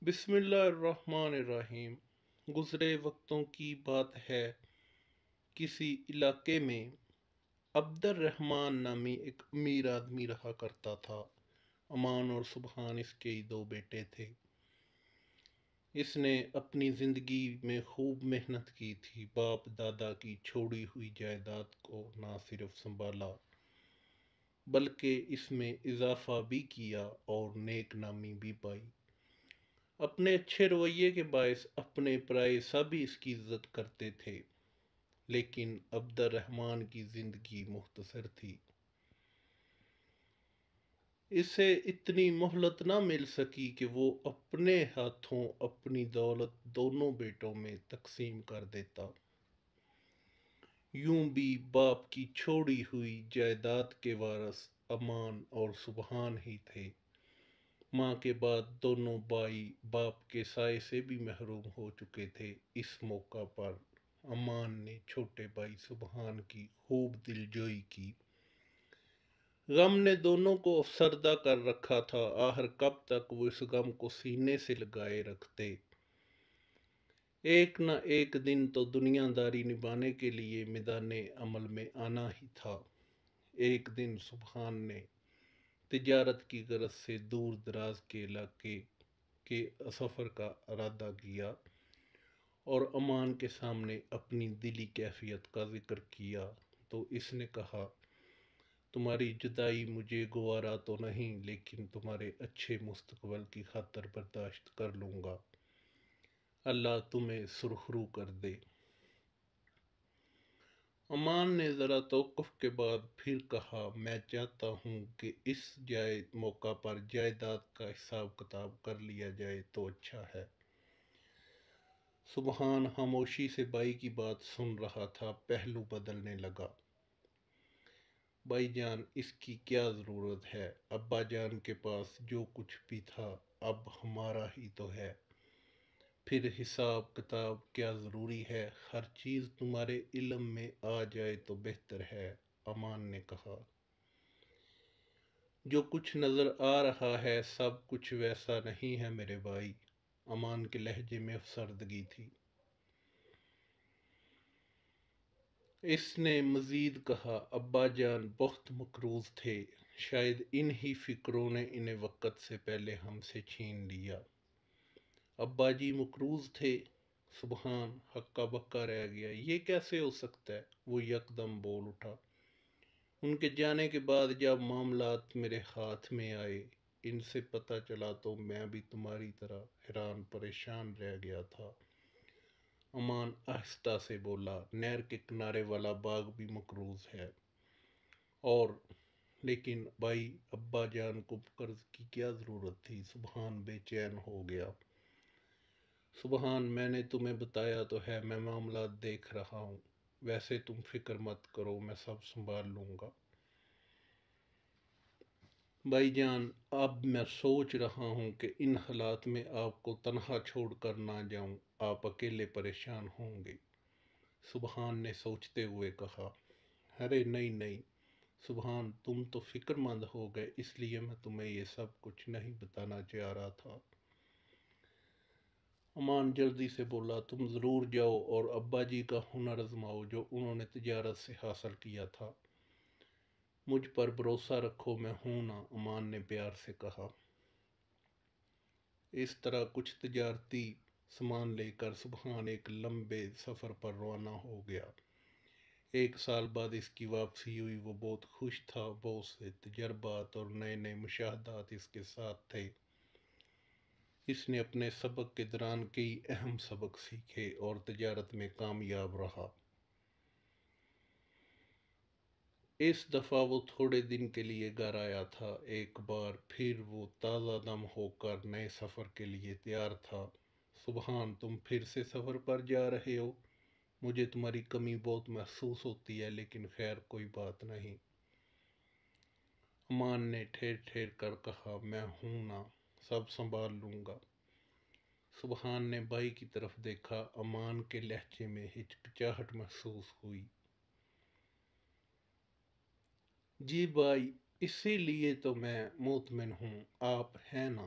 بسم اللہ الرحمن الرحیم۔ گزرے وقتوں کی بات ہے، کسی علاقے میں عبد الرحمن نامی ایک امیر آدمی رہا کرتا تھا۔ امان اور سبحان اس کے ہی دو بیٹے تھے۔ اس نے اپنی زندگی میں خوب محنت کی تھی۔ باپ دادا کی چھوڑی ہوئی جائیداد کو نہ صرف سنبھالا بلکہ اس میں اضافہ بھی کیا اور نیک نامی بھی پائی۔ اپنے اچھے رویے کے باعث اپنے پرائے سب ہی اس کی عزت کرتے تھے، لیکن عبد الرحمن کی زندگی مختصر تھی۔ اسے اتنی مہلت نہ مل سکی کہ وہ اپنے ہاتھوں اپنی دولت دونوں بیٹوں میں تقسیم کر دیتا۔ یوں بھی باپ کی چھوڑی ہوئی جائیداد کے وارث امان اور سبحان ہی تھے۔ ماں کے بعد دونوں بھائی باپ کے سائے سے بھی محروم ہو چکے تھے۔ اس موقع پر امان نے چھوٹے بھائی سبحان کی خوب دلجوئی کی۔ غم نے دونوں کو افسردہ کر رکھا تھا۔ آخر کب تک وہ اس غم کو سینے سے لگائے رکھتے۔ ایک نہ ایک دن تو دنیا داری نبھانے کے لیے میدان عمل میں آنا ہی تھا۔ ایک دن سبحان نے تجارت کی غرض سے دور دراز کے علاقے کے سفر کا ارادہ کیا اور امان کے سامنے اپنی دلی کیفیت کا ذکر کیا تو اس نے کہا، تمہاری جدائی مجھے گوارا تو نہیں، لیکن تمہارے اچھے مستقبل کی خاطر برداشت کر لوں گا۔ اللہ تمہیں سرخرو کر دے۔ امان نے ذرا توقف کے بعد پھر کہا، میں چاہتا ہوں کہ اس موقع پر جائیداد کا حساب کتاب کر لیا جائے تو اچھا ہے۔ سبحان خاموشی سے بھائی کی بات سن رہا تھا۔ پہلو بدلنے لگا۔ بھائی جان، اس کی کیا ضرورت ہے؟ ابا جان کے پاس جو کچھ بھی تھا اب ہمارا ہی تو ہے، پھر حساب کتاب کیا ضروری ہے؟ ہر چیز تمہارے علم میں آ جائے تو بہتر ہے، امان نے کہا۔ جو کچھ نظر آ رہا ہے سب کچھ ویسا نہیں ہے میرے بھائی، امان کے لہجے میں افسردگی تھی۔ اس نے مزید کہا، ابا جان بہت مقروض تھے، شاید انہی فکروں نے انہیں وقت سے پہلے ہم سے چھین لیا۔ ابا جی مقروض تھے؟ سبحان ہکا بکا رہ گیا۔ یہ کیسے ہو سکتا ہے؟ وہ یکدم بول اٹھا۔ ان کے جانے کے بعد جب معاملات میرے ہاتھ میں آئے، ان سے پتہ چلا تو میں بھی تمہاری طرح حیران پریشان رہ گیا تھا۔ امان آہستہ سے بولا، نہر کے کنارے والا باغ بھی مقروض ہے، اور لیکن بھائی ابا جان کو قرض کی کیا ضرورت تھی؟ سبحان بے چین ہو گیا۔ سبحان، میں نے تمہیں بتایا تو ہے، میں معاملات دیکھ رہا ہوں، ویسے تم فکر مت کرو، میں سب سنبھال لوں گا۔ بھائی جان، اب میں سوچ رہا ہوں کہ ان حالات میں آپ کو تنہا چھوڑ کر نہ جاؤں، آپ اکیلے پریشان ہوں گے۔ سبحان نے سوچتے ہوئے کہا، ارے نہیں نہیں سبحان، تم تو فکر مند ہو گئے، اس لیے میں تمہیں یہ سب کچھ نہیں بتانا چاہ رہا تھا۔ امان جلدی سے بولا، تم ضرور جاؤ اور ابا جی کا ہنر آزماؤ جو انہوں نے تجارت سے حاصل کیا تھا۔ مجھ پر بھروسہ رکھو، میں ہوں نا، امان نے پیار سے کہا۔ اس طرح کچھ تجارتی سامان لے کر سبحان ایک لمبے سفر پر روانہ ہو گیا۔ 1 سال بعد اس کی واپسی ہوئی۔ وہ بہت خوش تھا، بہت سے تجربات اور نئے نئے مشاہدات اس کے ساتھ تھے۔ اس نے اپنے سبق کے دوران کئی اہم سبق سیکھے اور تجارت میں کامیاب رہا۔ اس دفعہ وہ تھوڑے دن کے لیے گھر آیا تھا۔ ایک بار پھر وہ تازہ دم ہو کر نئے سفر کے لیے تیار تھا۔ سبحان، تم پھر سے سفر پر جا رہے ہو؟ مجھے تمہاری کمی بہت محسوس ہوتی ہے، لیکن خیر کوئی بات نہیں، امان نے ٹھیر ٹھیر کر کہا۔ میں ہوں نا، سب سنبھال لوں گا۔ سبحان نے بھائی کی طرف دیکھا۔ امان کے لہجے میں ہچکچاہٹ محسوس ہوئی۔ جی بھائی، اسی لیے تو میں مطمئن ہوں، آپ ہیں نا؟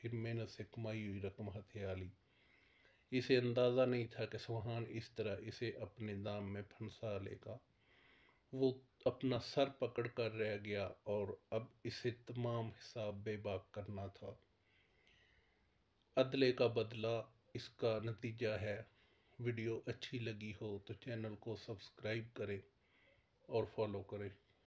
پھر محنت سے کمائی ہوئی رقم ہتھیار لی۔ اسے اندازہ نہیں تھا کہ سبحان اس طرح اسے اپنے دام میں پھنسا لے گا۔ وہ اپنا سر پکڑ کر رہ گیا اور اب اسے تمام حساب بے باک کرنا تھا۔ عدلے کا بدلہ اس کا نتیجہ ہے۔ ویڈیو اچھی لگی ہو تو چینل کو سبسکرائب کریں اور فالو کریں۔